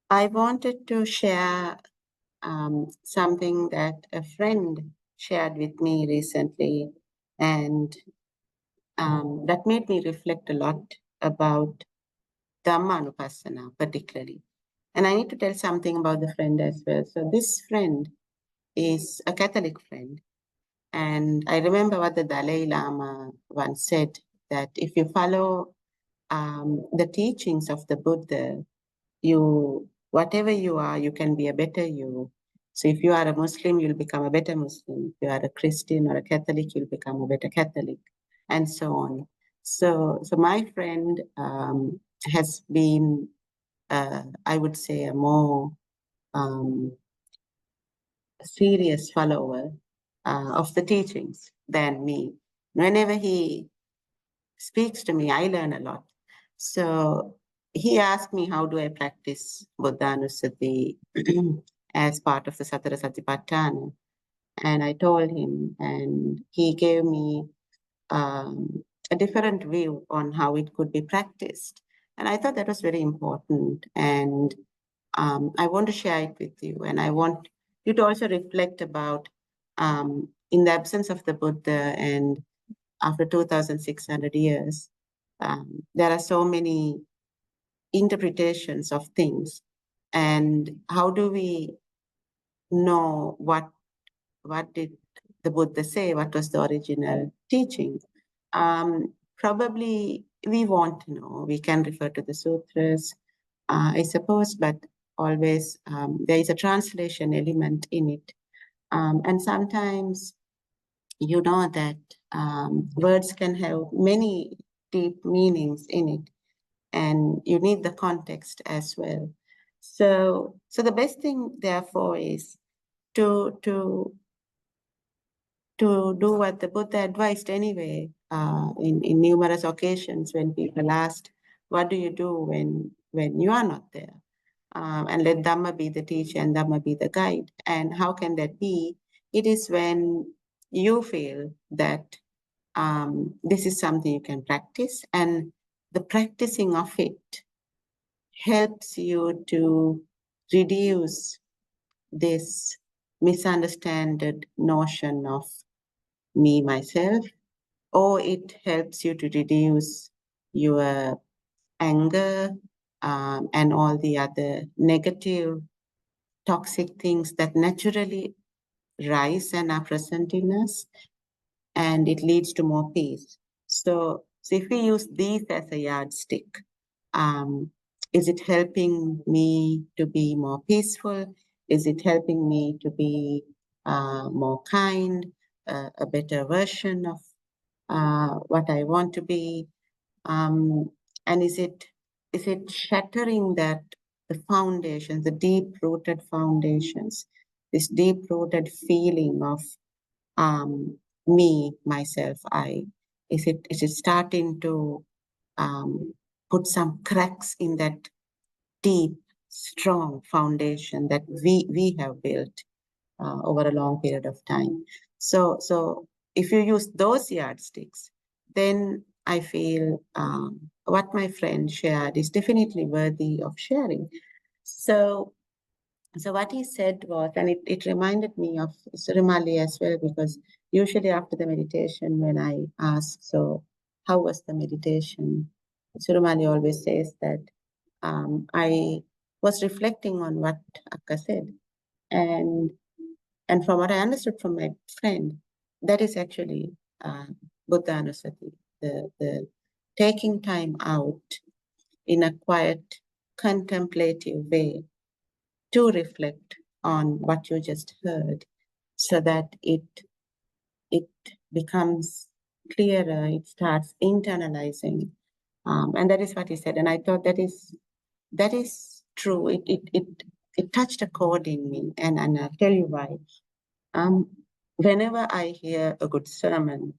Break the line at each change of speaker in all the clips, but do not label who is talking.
I wanted to share something that a friend shared with me recently, and that made me reflect a lot about Dhammanupassana particularly. And I need to tell something about the friend as well. So this friend is a Catholic friend. And I remember what the Dalai Lama once said, that if you follow the teachings of the Buddha, whatever you are, you can be a better you. So if you are a Muslim, you'll become a better Muslim. If you are a Christian or a Catholic, you'll become a better Catholic, and so on. So my friend has been, I would say, a more serious follower of the teachings than me. Whenever he speaks to me, I learn a lot. So he asked me, how do I practice Buddhanusati as part of the Satara Satipatthana? And I told him, and he gave me a different view on how it could be practiced. And I thought that was very important. And I want to share it with you. And I want you to also reflect about, in the absence of the Buddha and after 2,600 years, there are so many interpretations of things. And how do we know what did the Buddha say? What was the original teaching? Probably we want to know. We can refer to the sutras, I suppose, but always there is a translation element in it. And sometimes you know that words can have many deep meanings in it, and you need the context as well. So the best thing, therefore, is to do what the Buddha advised anyway, in numerous occasions when people asked, what do you do when you are not there? And let Dhamma be the teacher and Dhamma be the guide. And how can that be? It is when you feel that this is something you can practice, and the practicing of it helps you to reduce this misunderstood notion of me, myself, or it helps you to reduce your anger and all the other negative, toxic things that naturally rise and are present in us, and it leads to more peace. So if we use these as a yardstick, is it helping me to be more peaceful? Is it helping me to be more kind, a better version of what I want to be? And is it shattering that the foundations, the deep-rooted foundations, this deep-rooted feeling of me, myself, I? Is it starting to put some cracks in that deep, strong foundation that we have built over a long period of time? So if you use those yardsticks, then I feel what my friend shared is definitely worthy of sharing. So what he said was, and it reminded me of Surumali as well, because usually after the meditation, when I ask, so how was the meditation? Surumali always says that I was reflecting on what Akka said. And from what I understood from my friend, that is actually Buddha Anusati, the taking time out in a quiet, contemplative way to reflect on what you just heard, so that it becomes clearer, it starts internalizing. And that is what he said. And I thought that is true. It touched a chord in me, and I'll tell you why. Whenever I hear a good sermon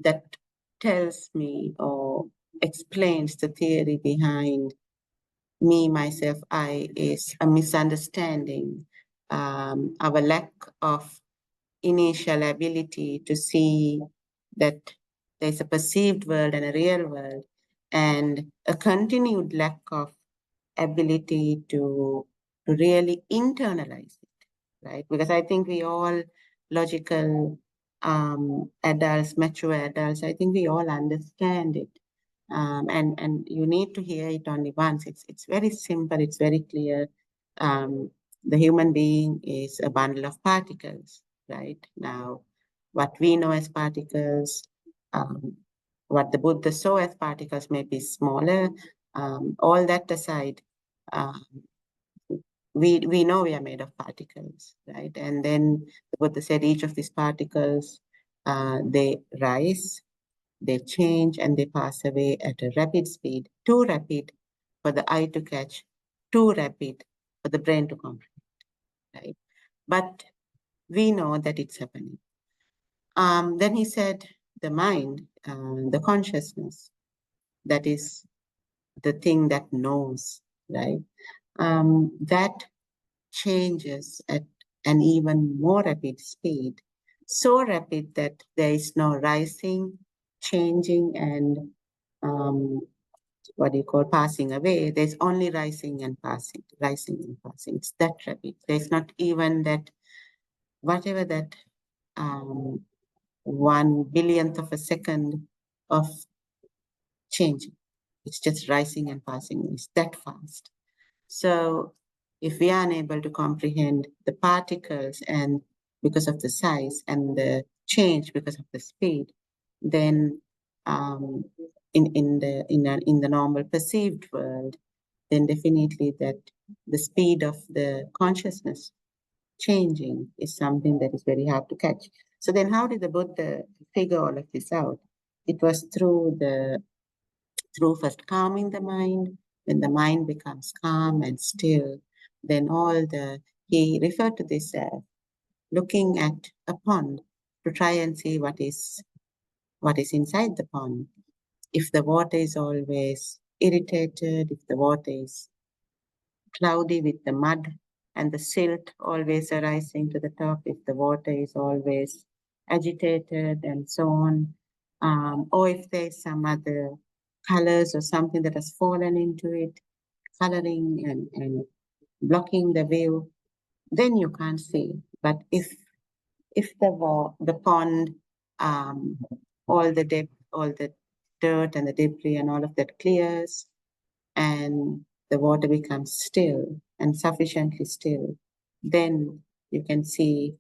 that tells me or explains the theory behind me, myself, I is a misunderstanding, our lack of initial ability to see that there's a perceived world and a real world, and a continued lack of ability to to really internalize it, right? Because I think we all logical adults, mature adults, I think we all understand it. And you need to hear it only once. It's very simple, it's very clear. The human being is a bundle of particles, right? Now, what we know as particles, um, what the Buddha saw as particles may be smaller. All that aside, um, we know we are made of particles, right? And then the Buddha said each of these particles, they rise, they change, and they pass away at a rapid speed, too rapid for the eye to catch, too rapid for the brain to comprehend, right? But we know that it's happening. Then he said the mind, the consciousness, that is the thing that knows, right? That changes at an even more rapid speed, so rapid that there is no rising, changing, and what do you call passing away. There's only rising and passing, rising and passing. It's that rapid. There's not even that, whatever that 1 billionth of a second of changing. It's just rising and passing. It's that fast. So if we are unable to comprehend the particles and because of the size and the change because of the speed, then in the normal perceived world, then definitely that the speed of the consciousness changing is something that is very hard to catch. So then how did the Buddha figure all of this out? It was through first calming the mind. When the mind becomes calm and still, then he referred to this as looking at a pond to try and see what is inside the pond. If the water is always irritated, if the water is cloudy with the mud and the silt always arising to the top, if the water is always agitated and so on, or if there's some other colors or something that has fallen into it, coloring and blocking the view, then you can't see. But if the pond, all the depth, all the dirt and the debris and all of that clears, and the water becomes still and sufficiently still, then you can see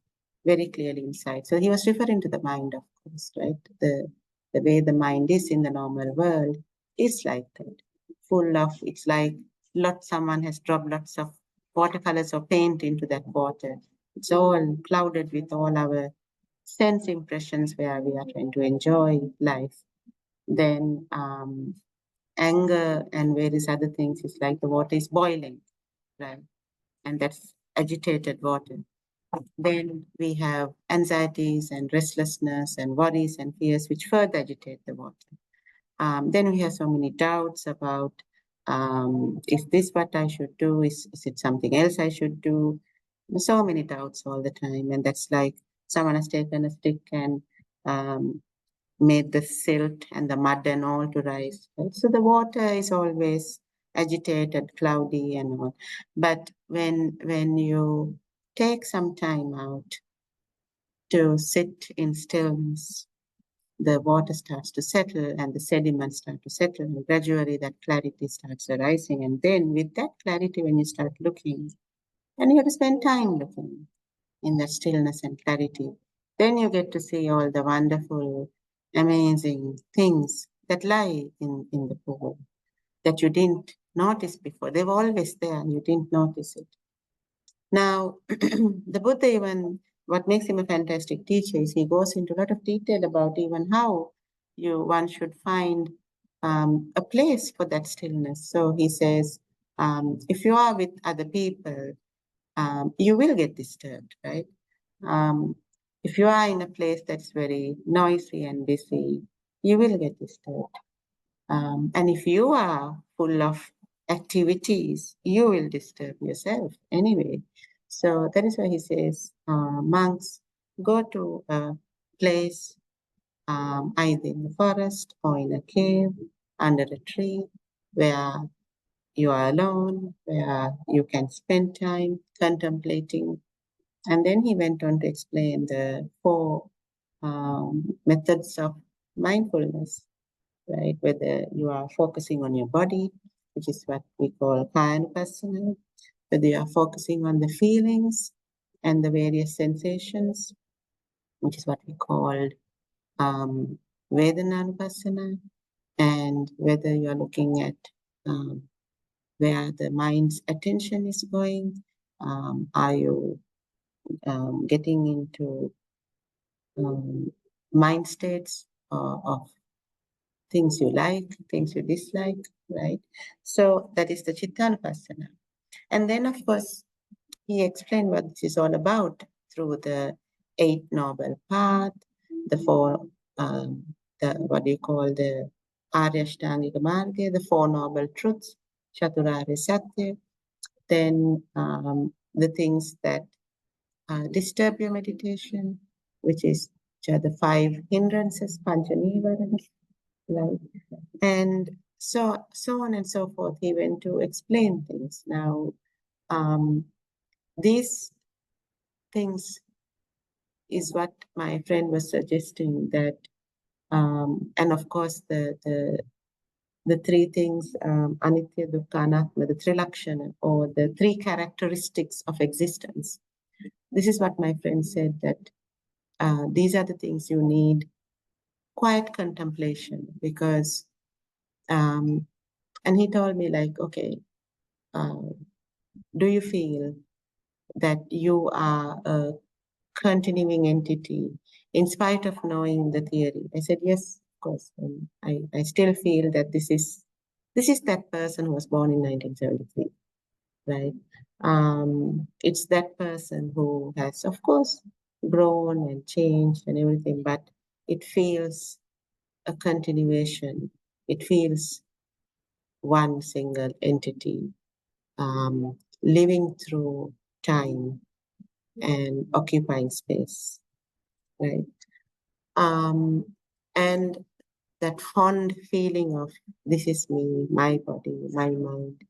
very clearly inside. So he was referring to the mind, of course, right? The way the mind is in the normal world is like that, full of, it's like someone has dropped lots of watercolors or paint into that water. It's all clouded with all our sense impressions where we are trying to enjoy life. Then anger and various other things is like the water is boiling, right? And that's agitated water. Then we have anxieties and restlessness and worries and fears which further agitate the water. Then we have so many doubts about is this what I should do? Is it something else I should do? So many doubts all the time. And that's like someone has taken a stick and made the silt and the mud and all to rise. Right? So the water is always agitated, cloudy and all. But when you take some time out to sit in stillness, the water starts to settle and the sediments start to settle and gradually that clarity starts arising. And then with that clarity, when you start looking, and you have to spend time looking in that stillness and clarity, then you get to see all the wonderful, amazing things that lie in the pool that you didn't notice before. They were always there and you didn't notice it. Now, the Buddha even, what makes him a fantastic teacher is he goes into a lot of detail about even how one should find a place for that stillness. So he says, if you are with other people, you will get disturbed, right? If you are in a place that's very noisy and busy, you will get disturbed. And if you are full of activities, you will disturb yourself anyway. So that is why he says, monks, go to a place, either in the forest or in a cave, under a tree, where you are alone, where you can spend time contemplating. And then he went on to explain the four methods of mindfulness, right? Whether you are focusing on your body, which is what we call Dhammanupassana, whether you are focusing on the feelings and the various sensations, which is what we called Vedananupassana, and whether you are looking at where the mind's attention is going, are you getting into mind states of things you like, things you dislike, right? So that is the Chittanupassana. And then, of course, he explained what this is all about through the Eight Noble Path, the four, what do you call the Arya Ashtangika Marga, the Four Noble Truths, Chaturarya Satya, then the things that disturb your meditation, which are the five hindrances, Panchanivarana, right? And so on and so forth. He went to explain things. Now, these things is what my friend was suggesting that, and of course the three things, Anitya, Dukkha, Anatma, the Trilakshana, or the three characteristics of existence. This is what my friend said, that these are the things you need quiet contemplation, because, and he told me like, okay, do you feel that you are a continuing entity in spite of knowing the theory? I said, yes, of course. And I still feel that this is that person who was born in 1973, right? It's that person who has, of course, grown and changed and everything, but it feels a continuation. It feels one single entity, living through time and occupying space, right? And that fond feeling of this is me, my body, my mind,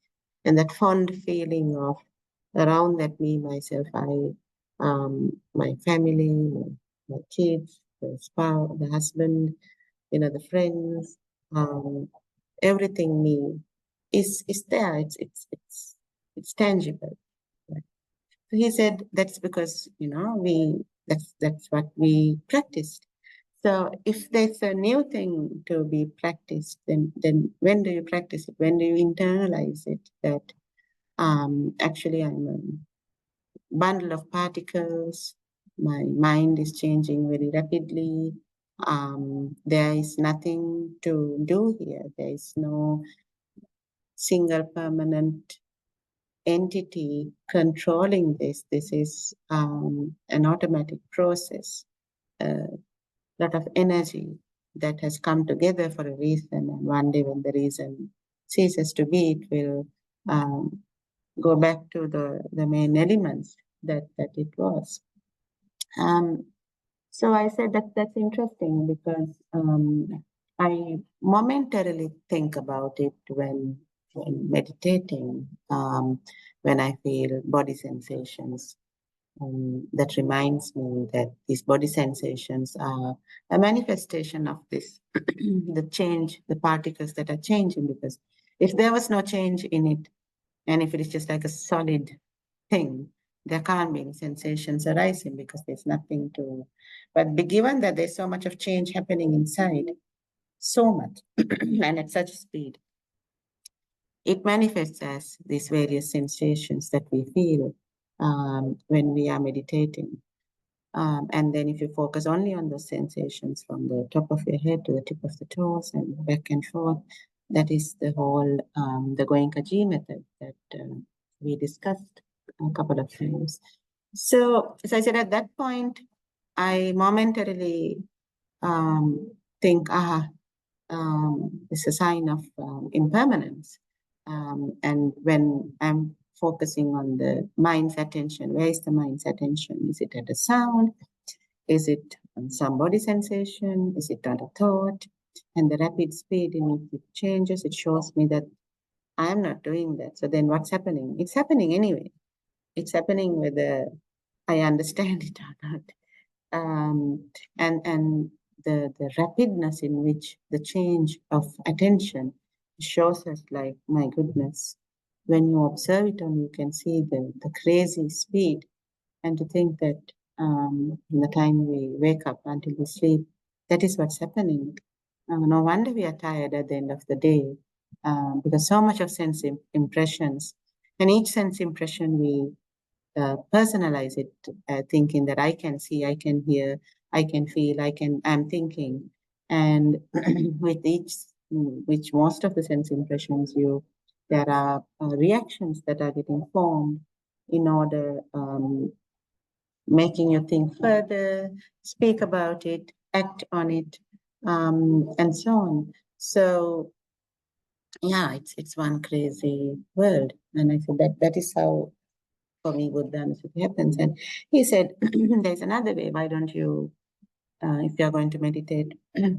and that fond feeling of around that me, myself, my family, my kids, the spouse, the husband, the friends, everything me is there. It's tangible. Right? So he said that's because that's what we practiced. So if there's a new thing to be practiced, then when do you practice it? When do you internalize it? That actually I'm a bundle of particles. My mind is changing very rapidly. There is nothing to do here. There is no single permanent entity controlling this. This is an automatic process. Lot of energy that has come together for a reason, and one day when the reason ceases to be, it will go back to the main elements that it was. So I said that's interesting because I momentarily think about it when meditating, when I feel body sensations. That reminds me that these body sensations are a manifestation of this, the change, the particles that are changing. Because if there was no change in it, and if it is just like a solid thing, there can't be any sensations arising because there's nothing to. But given that there's so much of change happening inside, so much, and at such speed, it manifests as these various sensations that we feel when we are meditating. And then if you focus only on those sensations from the top of your head to the tip of the toes and back and forth, that is the whole, the Goenka G method that we discussed a couple of times. So as I said, at that point, I momentarily think, it's a sign of impermanence. And when I'm focusing on the mind's attention, where is the mind's attention? Is it at a sound? Is it on some body sensation? Is it on a thought? And the rapid speed in which it changes, it shows me that I am not doing that. So then what's happening? It's happening anyway. It's happening whether I understand it or not. And the rapidness in which the change of attention shows us, like, my goodness, when you observe it and you can see the crazy speed, and to think that from the time we wake up until we sleep, that is what's happening. No wonder we are tired at the end of the day, because so much of sense impressions, and each sense impression we personalize it, thinking that I can see, I can hear, I can feel, I'm thinking. And with each, which most of the sense impressions, there are reactions that are getting formed in order, making you think further, speak about it, act on it, and so on. So yeah, it's one crazy world. And I said that is how, for me, Buddha Anusati happens. And he said, there's another way. Why don't you, if you're going to meditate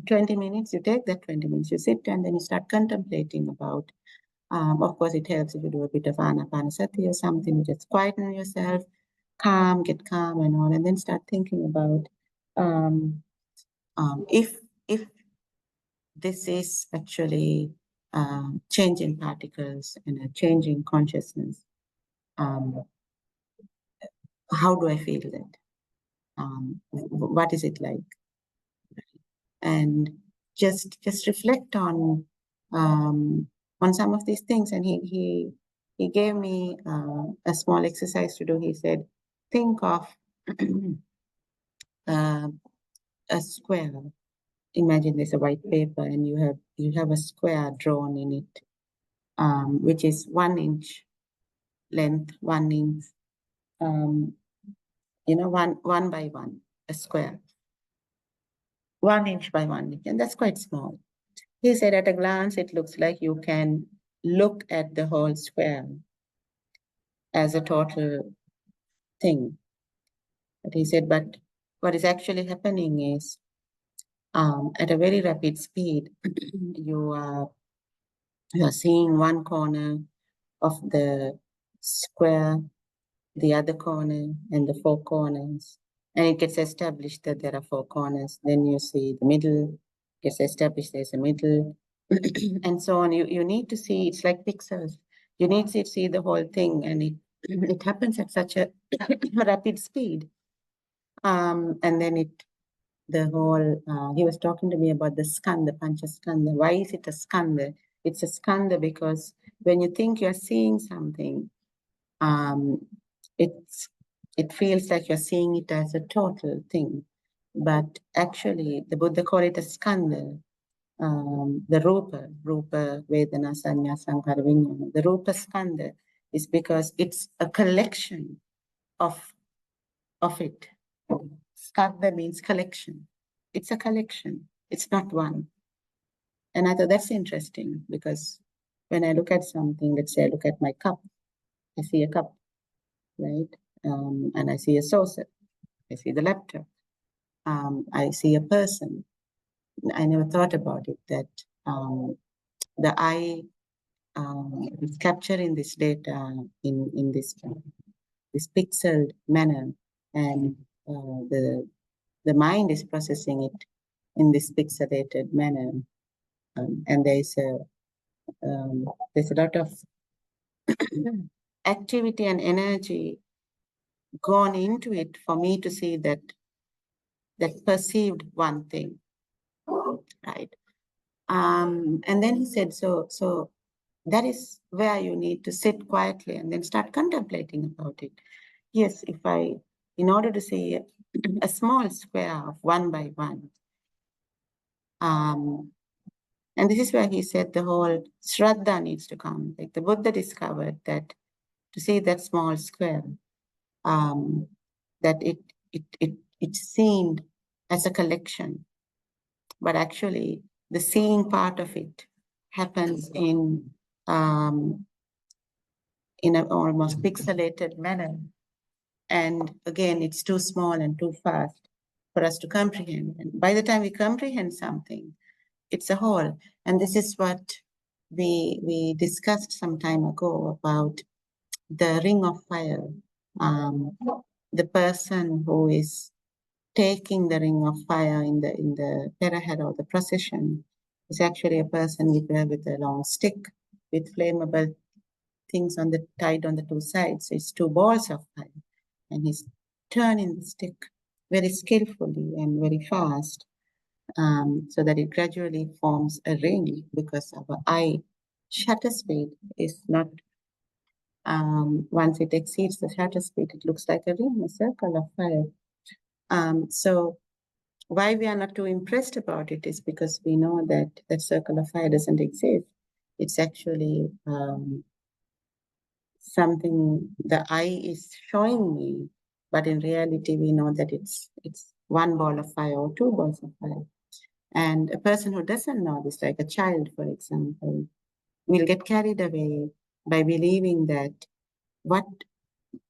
20 minutes, you take that 20 minutes, you sit and then you start contemplating about, of course, it helps if you do a bit of anapanasati or something, you just quieten yourself, get calm and all, and then start thinking about if this is actually changing particles and a changing consciousness, how do I feel that? What is it like? And just reflect on some of these things. And he gave me a small exercise to do. He said, think of a square. Imagine there's a white paper and you have a square drawn in it, which is 1 inch length, 1 inch, one by one, a square, 1 inch by 1 inch, and that's quite small. He said, at a glance, it looks like you can look at the whole square as a total thing. But he said, but what is actually happening is, at a very rapid speed, you are seeing one corner of the square, the other corner, and the 4 corners. And it gets established that there are 4 corners. Then you see the middle, gets established there's a middle, and so on. You need to see, it's like pixels. You need to see the whole thing, and it happens at such a rapid speed. And then the whole, he was talking to me about the skanda, pancha skanda. Why is it a skanda? It's a skanda because when you think you're seeing something, it feels like you're seeing it as a total thing. But actually, the Buddha called it a skanda, the rupa, vedana, sanya, sankhara, vijnana. The rupa skanda is because it's a collection of it. Skanda means collection. It's a collection. It's not one. And I thought that's interesting because when I look at something, let's say I look at my cup, I see a cup, right? And I see a saucer. I see the laptop. I see a person. I never thought about it, that the eye is capturing this data in this pixeled manner, and the mind is processing it in this pixelated manner. And there's a lot of activity and energy gone into it for me to see that perceived one thing, right? And then he said, so that is where you need to sit quietly and then start contemplating about it. Yes, in order to see a small square of 1 by 1, and this is where he said the whole Shraddha needs to come. Like the Buddha discovered that to see that small square, that it seemed as a collection, but actually the seeing part of it happens in an almost pixelated manner. And again, it's too small and too fast for us to comprehend. And by the time we comprehend something, it's a whole. And this is what we discussed some time ago about the ring of fire. The person who is taking the ring of fire in the Perahera or the procession is actually a person with a long stick with flammable things tied on the two sides. So it's two balls of fire, and he's turning the stick very skillfully and very fast, so that it gradually forms a ring, because our eye shutter speed is not, once it exceeds the shutter speed, it looks like a ring, a circle of fire. So why we are not too impressed about it is because we know that that circle of fire doesn't exist. It's actually something the eye is showing me, but in reality we know that it's one ball of fire or two balls of fire. And a person who doesn't know this, like a child, for example, will get carried away by believing that what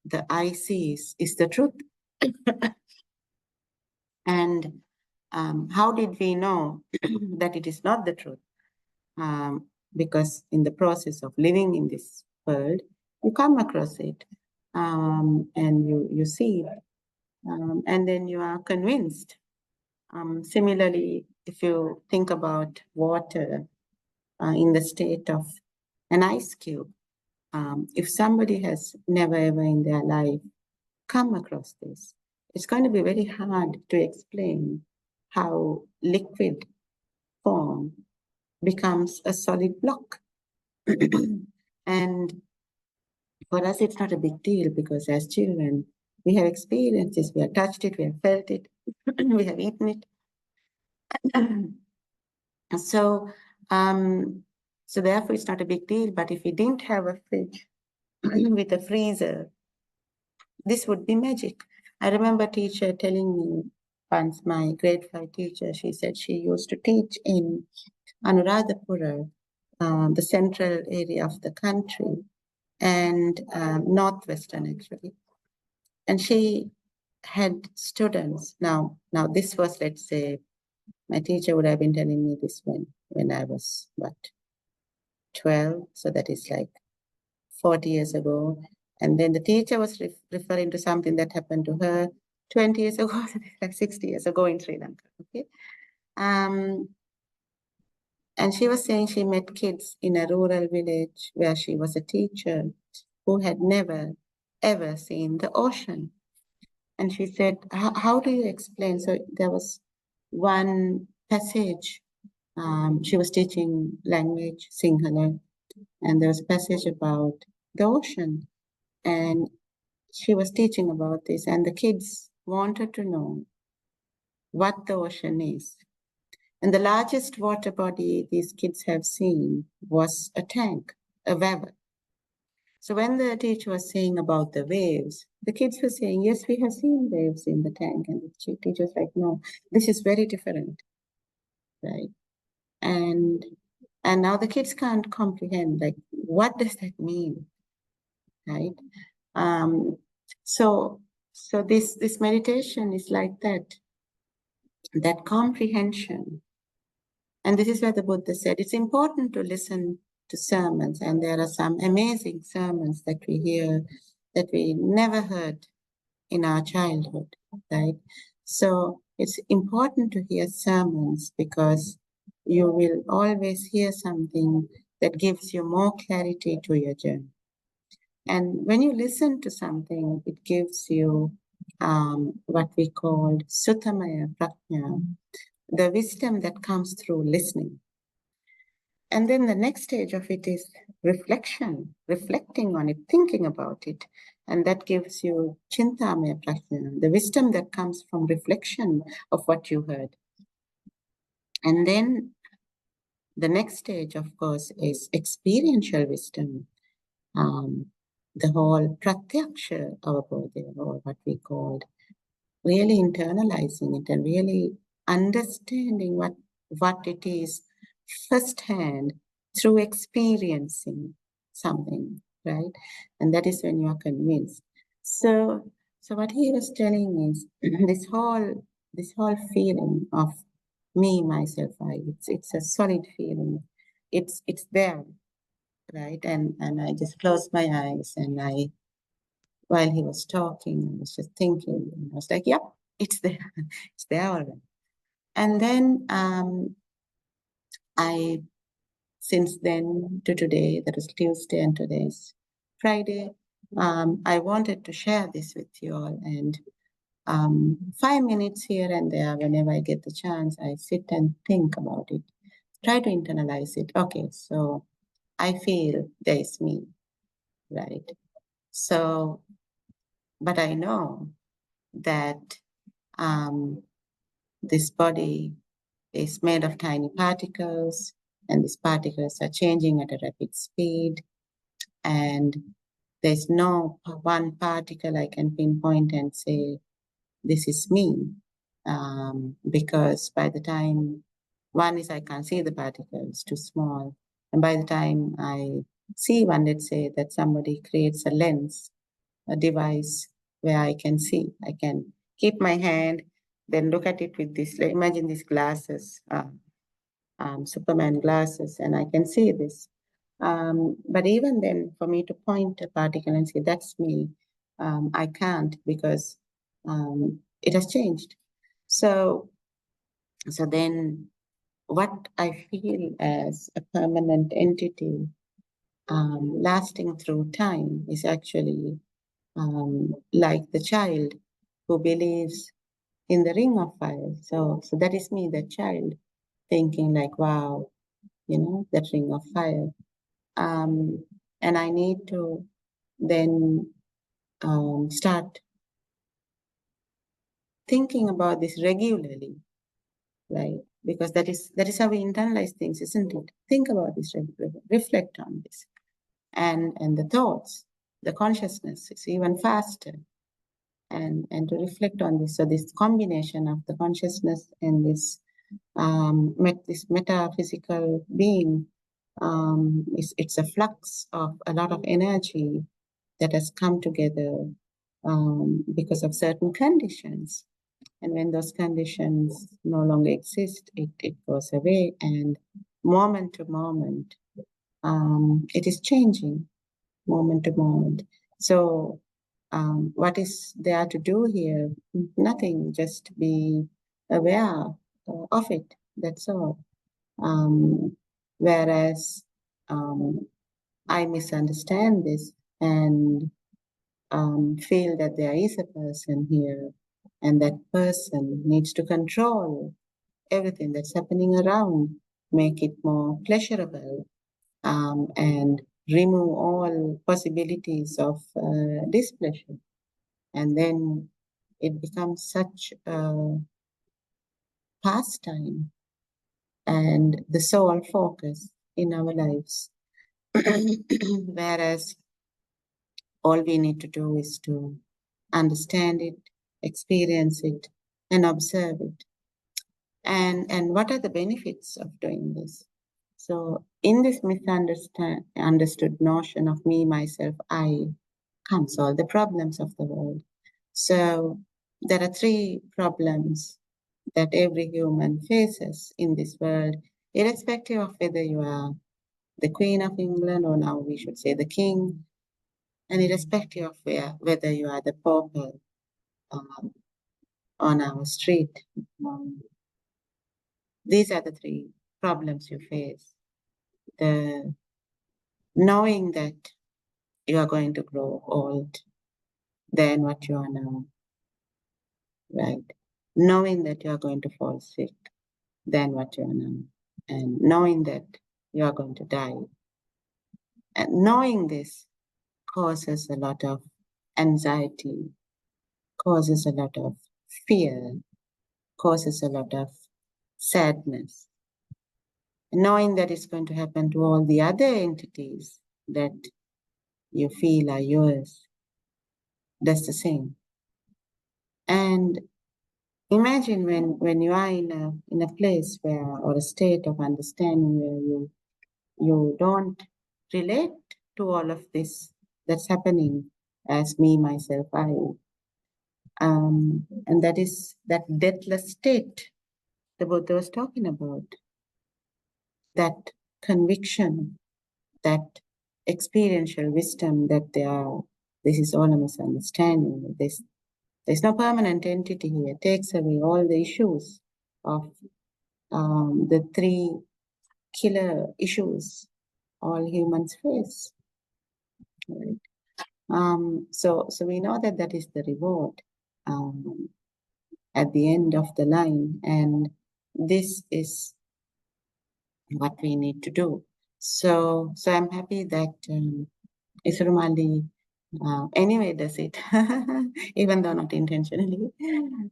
the eye sees is the truth. And how did we know that it is not the truth? Because in the process of living in this world, you come across it, and you see it, and then you are convinced. Similarly, if you think about water in the state of an ice cube, if somebody has never ever in their life come across this, it's going to be very hard to explain how liquid form becomes a solid block. And for us, it's not a big deal, because as children, we have experienced this, we have touched it, we have felt it, we have eaten it. So, so therefore, it's not a big deal. But if we didn't have a fridge with a freezer, this would be magic. I remember a teacher telling me once, my grade 5 teacher, she said she used to teach in Anuradhapura, the central area of the country, and northwestern actually. And she had students. Now this was, let's say, my teacher would have been telling me this when I was, what, 12? So that is like 40 years ago. And then the teacher was referring to something that happened to her 20 years ago, like 60 years ago in Sri Lanka. Okay. And she was saying she met kids in a rural village where she was a teacher who had never, ever seen the ocean. And she said, how do you explain? So there was one passage. She was teaching language, Sinhala, and there was a passage about the ocean. And she was teaching about this, and the kids wanted to know what the ocean is. And the largest water body these kids have seen was a tank, a waver. So when the teacher was saying about the waves, the kids were saying, yes, we have seen waves in the tank. And the teacher was like, no, this is very different, right? And now the kids can't comprehend, like, what does that mean, right? So this meditation is like that comprehension. And this is where the Buddha said it's important to listen to sermons, and there are some amazing sermons that we hear that we never heard in our childhood, right? So it's important to hear sermons, because you will always hear something that gives you more clarity to your journey. And when you listen to something, it gives you what we call Suttamaya Prajna, the wisdom that comes through listening. And then the next stage of it is reflection, reflecting on it, thinking about it. And that gives you Chintamaya Prajna, the wisdom that comes from reflection of what you heard. And then the next stage, of course, is experiential wisdom. The whole pratyaksha avabodha, or what we called really internalizing it and really understanding what it is firsthand through experiencing something, right? And that is when you are convinced. So what he was telling is this whole feeling of me, myself, I. It's a solid feeling. it's there, right? And I just closed my eyes, and while he was talking, I was just thinking, and I was like, yep, it's there. It's there already. And then I, since then to today, that is Tuesday and today's Friday, I wanted to share this with you all. And 5 minutes here and there, whenever I get the chance, I sit and think about it, try to internalize it. Okay, so I feel there is me, right? So, but I know that this body is made of tiny particles, and these particles are changing at a rapid speed. And there's no one particle I can pinpoint and say, this is me. Because by the time, one is I can't see the particle, it's too small. And by the time I see one, let's say that somebody creates a lens, a device where I can see, I can keep my hand, then look at it with this, imagine these glasses, Superman glasses, and I can see this. But even then, for me to point a particle and say, that's me, I can't, because it has changed. So then what I feel as a permanent entity lasting through time is actually like the child who believes in the ring of fire. So that is me, that child, thinking like, wow, that ring of fire. And I need to then start thinking about this regularly, right? Because that is how we internalize things, isn't it? Think about this regularly, reflect on this, and the thoughts, the consciousness is even faster, and to reflect on this. So this combination of the consciousness and this this metaphysical being, it's a flux of a lot of energy that has come together because of certain conditions. And when those conditions no longer exist, it goes away. And moment to moment, it is changing, moment to moment. So what is there to do here? Nothing, just be aware of it. That's all. Whereas I misunderstand this and feel that there is a person here, and that person needs to control everything that's happening around, make it more pleasurable, and remove all possibilities of displeasure. And then it becomes such a pastime and the sole focus in our lives. Whereas all we need to do is to understand it, experience it, and observe it. And what are the benefits of doing this? So in this misunderstood notion of me, myself, I can't solve the problems of the world. So there are 3 problems that every human faces in this world, irrespective of whether you are the Queen of England, or now we should say the King, and irrespective of whether you are the pauper um, on our street. These are the 3 problems you face. The knowing that you are going to grow old than what you are now, right? Knowing that you are going to fall sick than what you are now, and knowing that you are going to die. And knowing this causes a lot of anxiety, causes a lot of fear, causes a lot of sadness. Knowing that it's going to happen to all the other entities that you feel are yours, that's the same. And imagine when you are in a place where, or a state of understanding where you don't relate to all of this that's happening as me, myself, I. And that is that deathless state the Buddha was talking about. That conviction, that experiential wisdom that this is all a misunderstanding. There's no permanent entity here. It takes away all the issues of the three killer issues all humans face. Right? So we know that that is the reward at the end of the line, and this is what we need to do. So I'm happy that Isurumali anyway does it, even though not intentionally.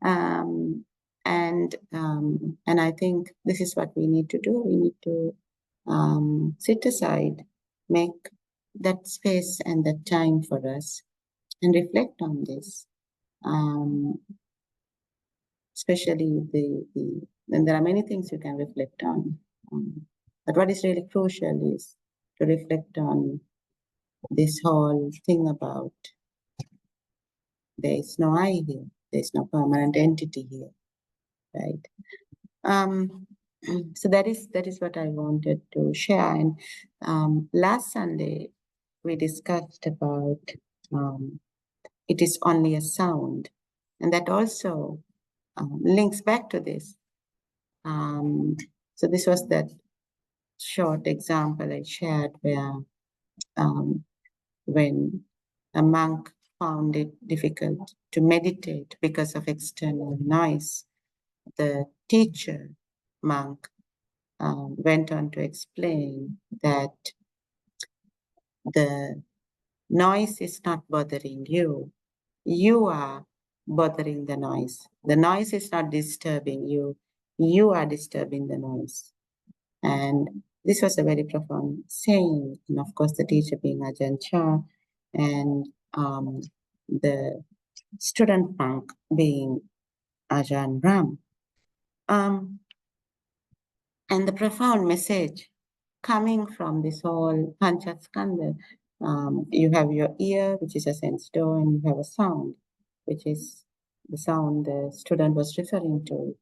And I think this is what we need to do. We need to sit aside, make that space and that time for us, and reflect on this. Especially and there are many things you can reflect on. But what is really crucial is to reflect on this whole thing about there is no I here, there is no permanent entity here, right? So that is what I wanted to share. And last Sunday we discussed about it is only a sound, and that also links back to this. So this was that short example I shared where when a monk found it difficult to meditate because of external noise, the teacher monk went on to explain that the noise is not bothering you. You are bothering the noise. The noise is not disturbing you. You are disturbing the noise. And this was a very profound saying. And of course, the teacher being Ajahn Chah, and the student monk being Ajahn Ram. And the profound message coming from this whole Panchaskanda, you have your ear, which is a sense door, and you have a sound, which is the sound the student was referring to.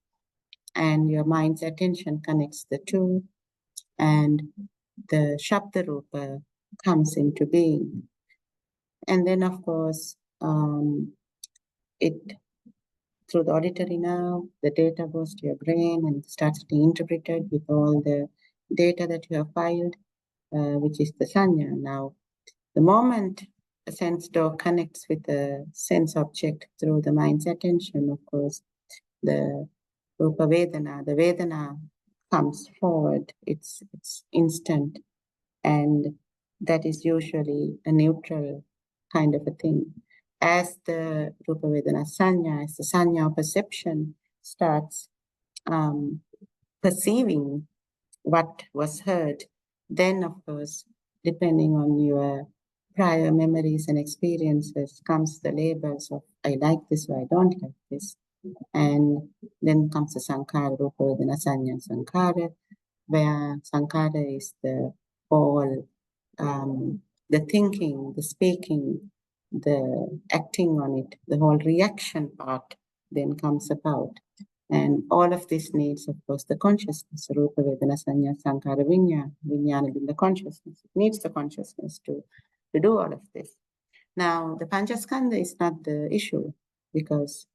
And your mind's attention connects the two, and the Shabda Rupa comes into being. And then, of course, it through the auditory nerve, the data goes to your brain and starts to be interpreted with all the data that you have filed, which is the sanya. Now, the moment a sense door connects with a sense object through the mind's attention, of course, the Rupa Vedana, the Vedana comes forward. It's instant, and that is usually a neutral kind of a thing. As the Rupa Vedana Sanya, as the Sanya perception starts perceiving what was heard, then of course, depending on your prior memories and experiences, comes the labels of I like this or I don't like this. And then comes the Sankhara, Rupa Vedana Sanya Sankhara, where Sankhara is the whole the thinking, the speaking, the acting on it, the whole reaction part then comes about. And all of this needs, of course, the consciousness. Rupa, Vedana, Sanya, Sankhara, Vijnana being the consciousness. It needs the consciousness to do all of this. Now, the Panchaskanda is not the issue because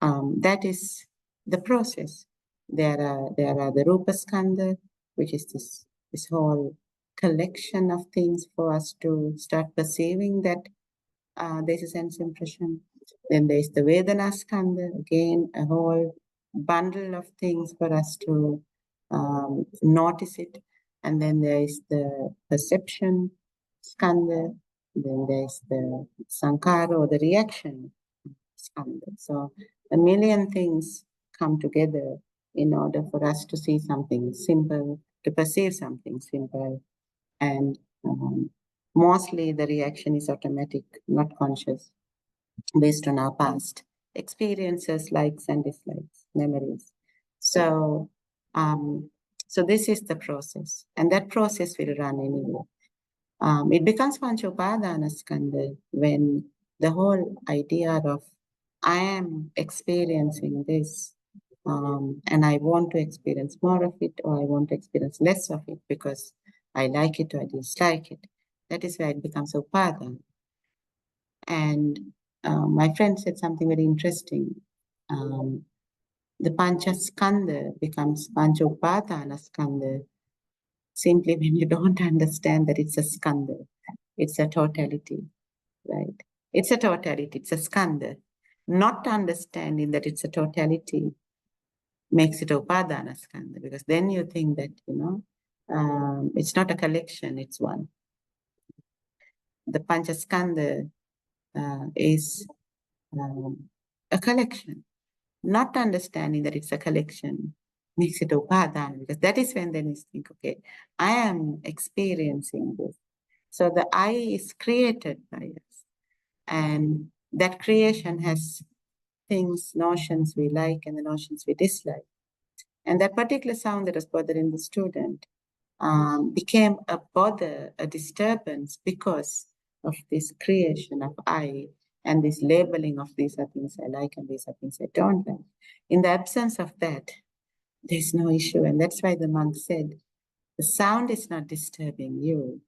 that is the process. There are the Rupa Skanda, which is this whole collection of things for us to start perceiving that there's a sense impression. Then there's the Vedana Skanda, again, a whole bundle of things for us to notice it. And then there is the perception Skanda, then there's the Sankhara or the reaction Skanda. So a million things come together in order for us to see something simple, to perceive something simple. And mostly the reaction is automatic, not conscious, based on our past experiences, likes and dislikes, memories. So, so this is the process, and that process will run anyway. It becomes Pancha Upadana Skanda when the whole idea of I am experiencing this, and I want to experience more of it, or I want to experience less of it, because I like it or I dislike it. That is where it becomes upadana. And my friend said something very interesting. The Panchaskanda becomes Pancha Upadana Skanda simply when you don't understand that it's a skanda, it's a totality, right? It's a totality, it's a skanda. Not understanding that it's a totality makes it a upadana skanda, because then you think that, it's not a collection, it's one. The panchaskanda is a collection. Not understanding that it's a collection makes it upadana, because that is when then you think, okay, I am experiencing this. So the I is created by us, and that creation has things, notions we like and the notions we dislike. And that particular sound that was bothering the student became a bother, a disturbance, because of this creation of I and this labeling of these are things I like and these are things I don't like. In the absence of that, there's no issue. And that's why the monk said, the sound is not disturbing you.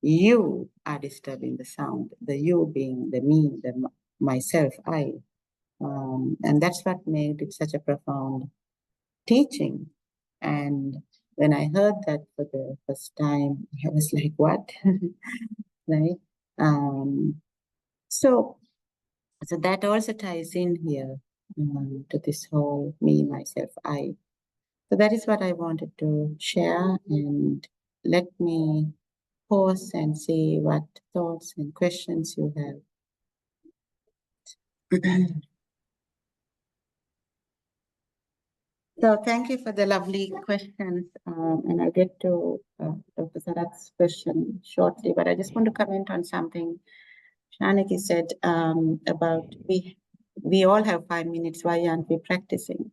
You are disturbing the sound, the you being the me, the myself, I. And that's what made it such a profound teaching. And when I heard that for the first time, I was like, what? Right? Um, so, so that also ties in here to this whole me, myself, I. So that is what I wanted to share, and let me pause and see what thoughts and questions you have. So thank you for the lovely questions, and I'll get to Dr. Sarat's question shortly, but I just want to comment on something Shaniki said about we all have 5 minutes, why aren't we practicing?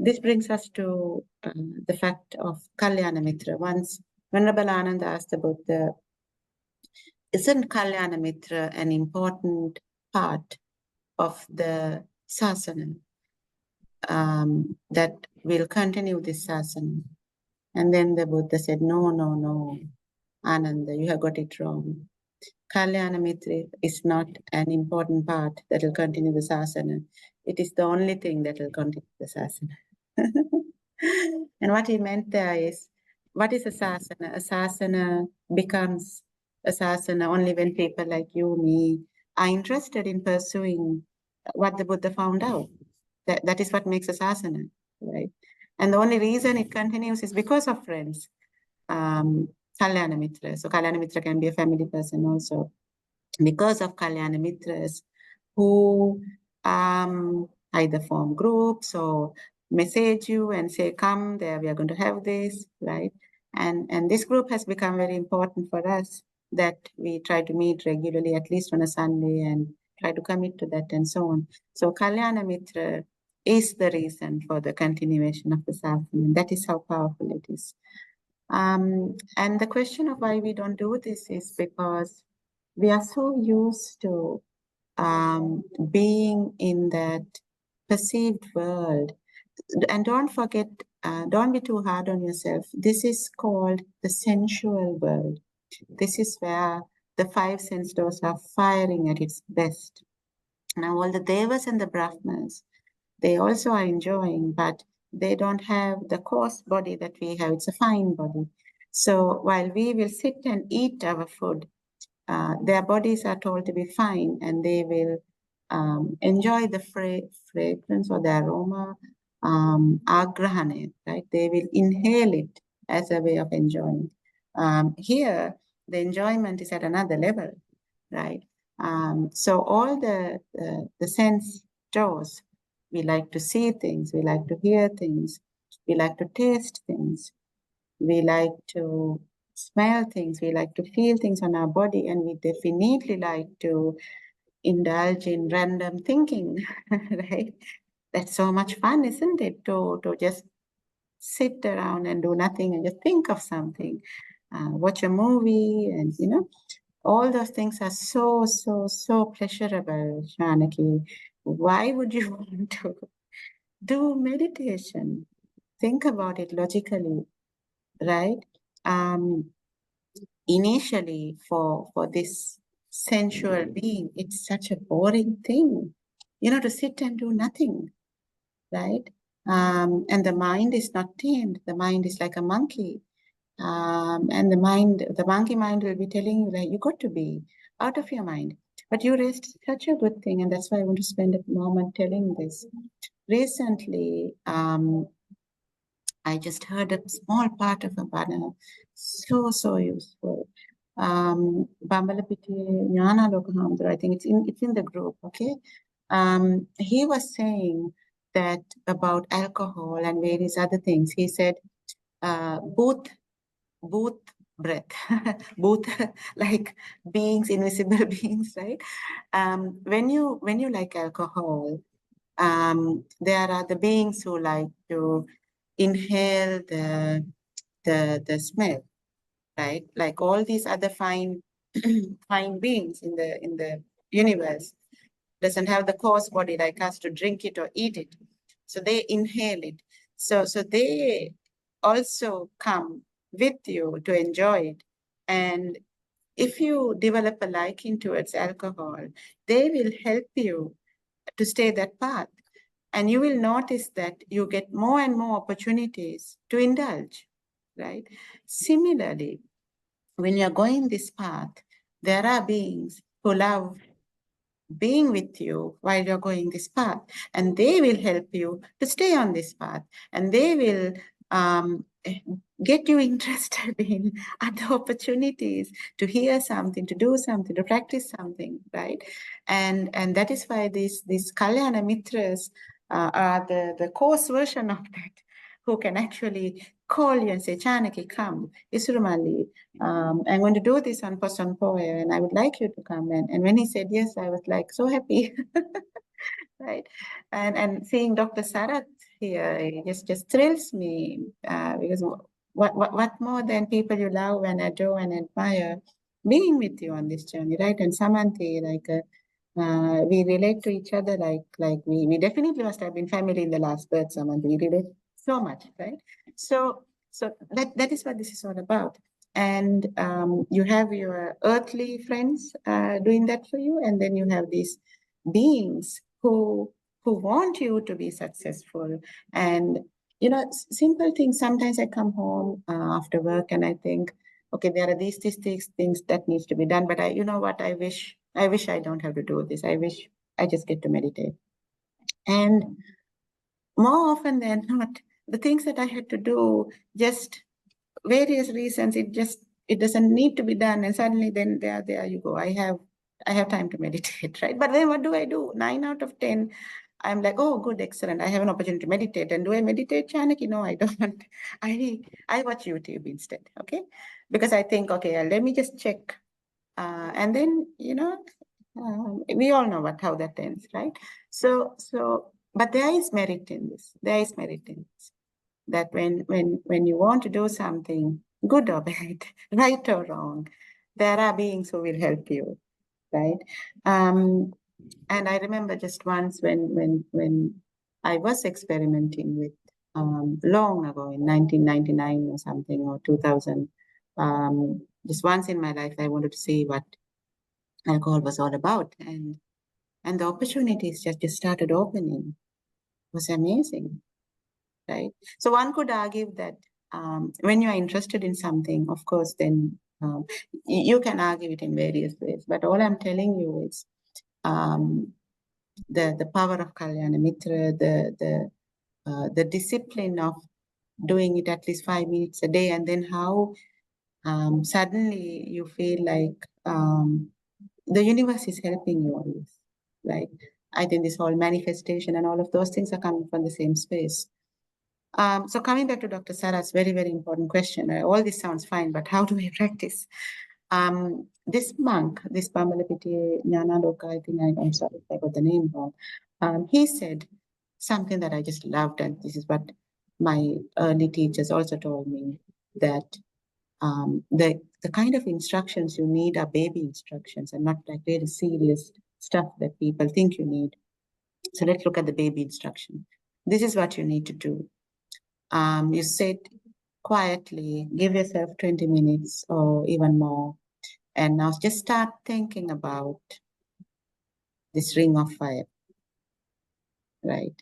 This brings us to the fact of Kalyana Mitra. Once Venerable Ananda asked about isn't Kalyana Mitra an important part of the sasana? That will continue this sasana. And then the Buddha said, no, Ananda, you have got it wrong. Kalyana Mitra is not an important part that will continue the sasana. It is the only thing that will continue the sasana. And what he meant there is, what is a sasana? A sasana becomes a sasana only when people like you, me, are interested in pursuing what the Buddha found out. That is what makes a sasana, right? And the only reason it continues is because of friends. Kalyana Mitra. So Kalyana Mitra can be a family person also. Because of Kalyana Mitras who either form groups or message you and say, come there, we are going to have this, right? And this group has become very important for us, that we try to meet regularly, at least on a Sunday, and try to commit to that and so on. So Kalyana Mitra is the reason for the continuation of the sadhana, and that is how powerful it is. And the question of why we don't do this is because we are so used to being in that perceived world. And don't forget, don't be too hard on yourself. This is called the sensual world. This is where the five sense doors are firing at its best. Now, all the devas and the brahmas, they also are enjoying, but they don't have the coarse body that we have. It's a fine body. So while we will sit and eat our food, their bodies are told to be fine, and they will enjoy the fragrance or the aroma, agrahane, right? They will inhale it as a way of enjoying. Here, the enjoyment is at another level, right? So all the sense doors, we like to see things, we like to hear things, we like to taste things, we like to smell things, we like to feel things on our body, and we definitely like to indulge in random thinking, right? That's so much fun, isn't it? To just sit around and do nothing and just think of something, watch a movie, and all those things are so pleasurable, Shanaki. Why would you want to do meditation? Think about it logically, right? Initially for this sensual being, it's such a boring thing, to sit and do nothing, right? And the mind is not tamed. The mind is like a monkey. And the monkey mind will be telling you that you got to be out of your mind. But you raised such a good thing, and that's why I want to spend a moment telling this. Recently, I just heard a small part of a banner, so useful. Bambalapiti Jnana Lokahamdra, I think it's in the group, okay? He was saying that about alcohol and various other things. He said, both breath, both like beings, invisible beings, right? When you like alcohol, there are the beings who like to inhale the smell, right? Like all these other fine fine beings in the universe doesn't have the coarse body like us to drink it or eat it. So they inhale it. So they also come with you to enjoy it. And if you develop a liking towards alcohol, they will help you to stay that path. And you will notice that you get more and more opportunities to indulge, right? Similarly, when you're going this path, there are beings who love being with you while you're going this path, and they will help you to stay on this path, and they will get you interested in other opportunities to hear something, to do something, to practice something, right? And that is why these Kalyana Mitras are the coarse version of that, who can actually call you and say, Chanaki, come, Isurumalli, I'm going to do this on Posanpoya, and I would like you to come. And when he said yes, I was like so happy, right? And seeing Dr. Sarath here, it just thrills me, because what more than people you love and adore and admire being with you on this journey, right? And Samanthi, like we relate to each other like we definitely must have been family in the last birth, Samanthi. We relate so much, right? So that is what this is all about. And you have your earthly friends doing that for you, and then you have these beings who want you to be successful. And simple things. Sometimes I come home after work and I think, okay, there are these things that needs to be done, but you know what, I wish I don't have to do this. I wish I just get to meditate. And more often than not, the things that I had to do, just various reasons, it doesn't need to be done, and suddenly then there you go, I have time to meditate, right? But then what do? 9 out of 10, I'm like, oh, good, excellent, I have an opportunity to meditate. And do I meditate, Chanaki? No, I don't. I watch YouTube instead, okay? Because I think, okay, let me just check, and then we all know how that ends, right? So but there is merit in this. That when you want to do something, good or bad, right or wrong, there are beings who will help you, right? And I remember just once when I was experimenting with, long ago in 1999 or something, or 2000, just once in my life, I wanted to see what alcohol was all about, and the opportunities just started opening. It was amazing, right? So one could argue that when you are interested in something, of course, then you can argue it in various ways. But all I'm telling you is the power of Kalyana Mitra, the discipline of doing it at least 5 minutes a day, and then how suddenly you feel like the universe is helping you always, right? I think this whole manifestation and all of those things are coming from the same space. So coming back to Dr. Sarah's very, very important question, all this sounds fine, but how do we practice? This monk, this Pamalapiti Jnanaloka, I think I'm sorry if I got the name wrong, he said something that I just loved, and this is what my early teachers also told me, that the kind of instructions you need are baby instructions and not like very serious stuff that people think you need. So let's look at the baby instruction. This is what you need to do. You sit quietly, give yourself 20 minutes or even more. And now just start thinking about this ring of fire, right?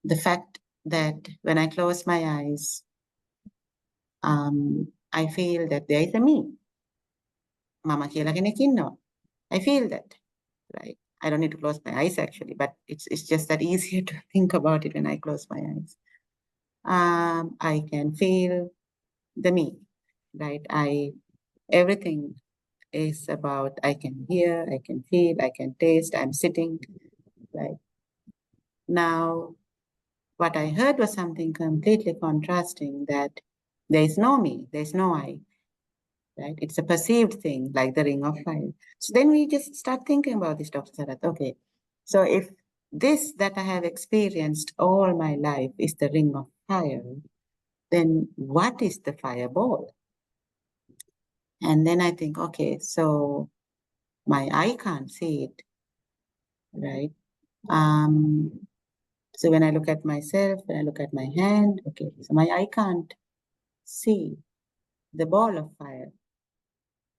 The fact that when I close my eyes, I feel that there is a me. Mama කියලා කෙනෙක් ඉන්නවා. I feel that, right? I don't need to close my eyes actually, but it's just that easier to think about it when I close my eyes. I can feel the me, right? Everything is about I can hear, I can feel, I can taste, I'm sitting, right? Now, what I heard was something completely contrasting, that there is no me, there's no I, right? It's a perceived thing, like the ring of fire. So then we just start thinking about this, Dr. Sarat. Okay, so if this that I have experienced all my life is the ring of fire, then what is the fireball? And then I think, okay, so my eye can't see it, right? So when I look at myself, when I look at my hand, okay, so my eye can't see the ball of fire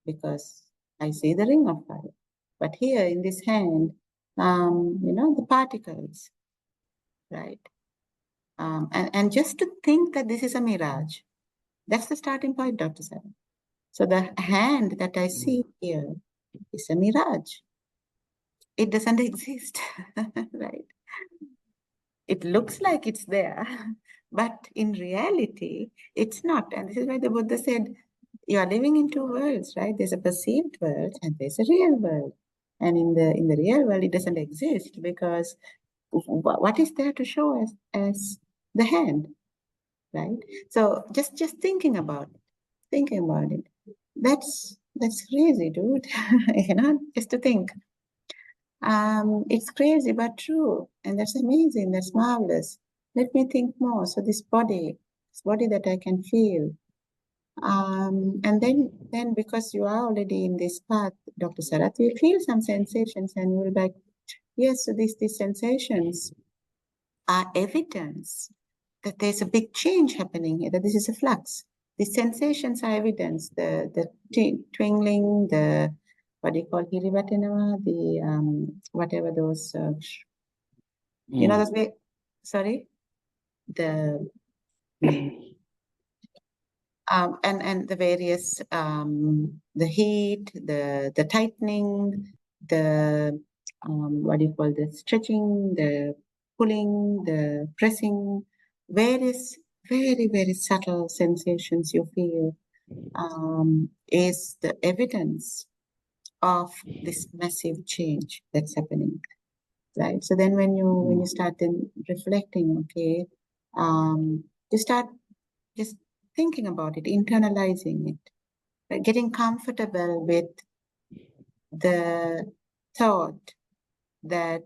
because I see the ring of fire. But here in this hand, the particles, right? And just to think that this is a mirage, that's the starting point, Dr. Saran. So the hand that I see here is a mirage. It doesn't exist, right? It looks like it's there, but in reality, it's not. And this is why the Buddha said, you are living in two worlds, right? There's a perceived world and there's a real world. And in the real world, it doesn't exist because what is there to show as the hand, right? So just thinking about it, that's crazy, dude. Just to think. It's crazy but true, and that's amazing. That's marvelous. Let me think more. So this body that I can feel, and then because you are already in this path, Dr. Sarath, you feel some sensations, and you'll be like, yes. So these sensations are evidence that there's a big change happening here. That this is a flux. The sensations are evidence. The twinkling, the what do you call hirivatinama, the whatever those those way, sorry, the and the various the heat, the tightening, the what do you call the stretching, the pulling, the pressing, various very subtle sensations you feel is the evidence of this massive change that's happening, right? So then when you start then reflecting, okay, you start just thinking about it, internalizing it, right? Getting comfortable with the thought that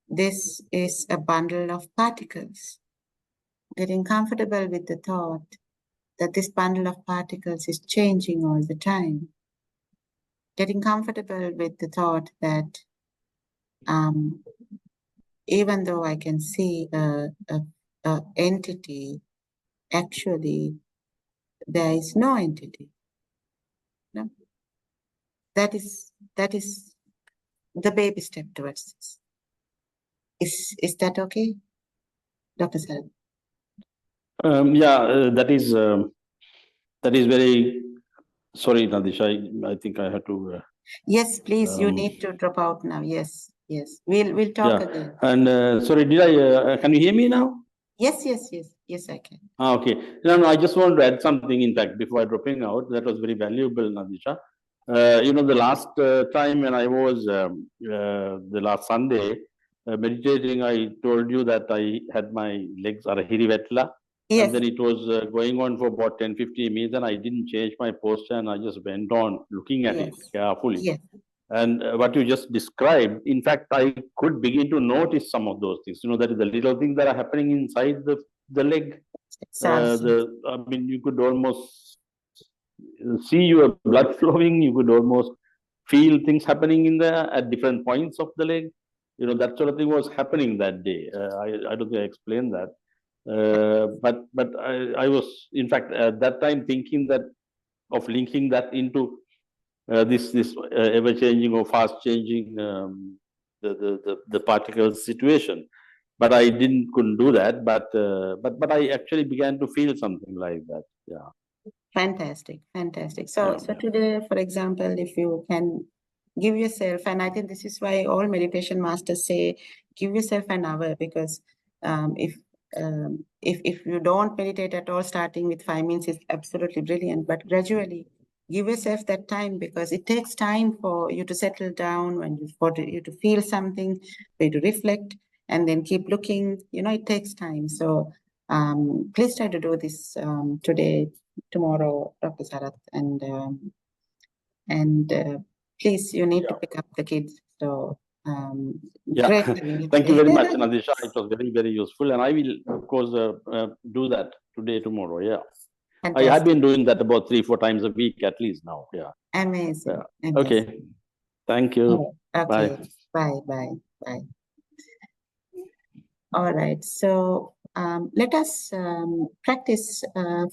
this is a bundle of particles, getting comfortable with the thought that this bundle of particles is changing all the time, getting comfortable with the thought that even though I can see a entity, actually there is no entity. No? That is the baby step towards this. Is that okay, Dr. Saran?
That is very. Sorry, Nadisha. I think I had to.
Yes, please. You need to drop out now. Yes. We'll talk again.
And sorry, did I? Can you hear me now?
Yes, I can.
Okay. No, I just want to add something. In fact, before dropping out, that was very valuable, Nadisha. The last time when I was the last Sunday meditating, I told you that I had my legs are a hirivetla.
Yes.
And then it was going on for about 10-15 minutes, and I didn't change my posture, and I just went on looking at it carefully.
Yes.
And what you just described, in fact, I could begin to notice some of those things. That is the little things that are happening inside the leg. You could almost see your blood flowing. You could almost feel things happening in there at different points of the leg. That sort of thing was happening that day. I don't think I explained that. But I was in fact at that time thinking that of linking that into this ever changing or fast changing the particle situation. But I couldn't do that. But I actually began to feel something like that. Yeah.
Fantastic, fantastic.
Yeah.
So today, for example, if you can give yourself, and I think this is why all meditation masters say, give yourself an hour, because if you don't meditate at all, starting with 5 minutes is absolutely brilliant, but gradually give yourself that time, because it takes time for you to settle down, for you to feel something, for you to reflect, and then keep looking. It takes time. So please try to do this today, tomorrow, Dr. Sarath, and please, you need to pick up the kids. So
Yeah.
great having you
Thank you
today.
very much, Nadisha. It was very, very useful. And I will, of course, do that today, tomorrow. Yeah.
Fantastic.
I have been doing that about 3-4 times a week at least now. Yeah.
Amazing.
Yeah.
Amazing.
Okay. Thank you.
Okay.
Bye.
Bye. All right. So let us practice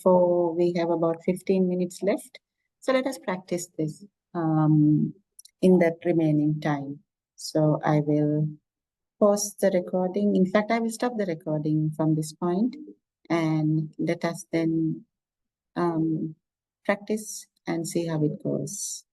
for, we have about 15 minutes left. So let us practice this in that remaining time. So I will pause the recording. In fact, I will stop the recording from this point, and let us then practice and see how it goes.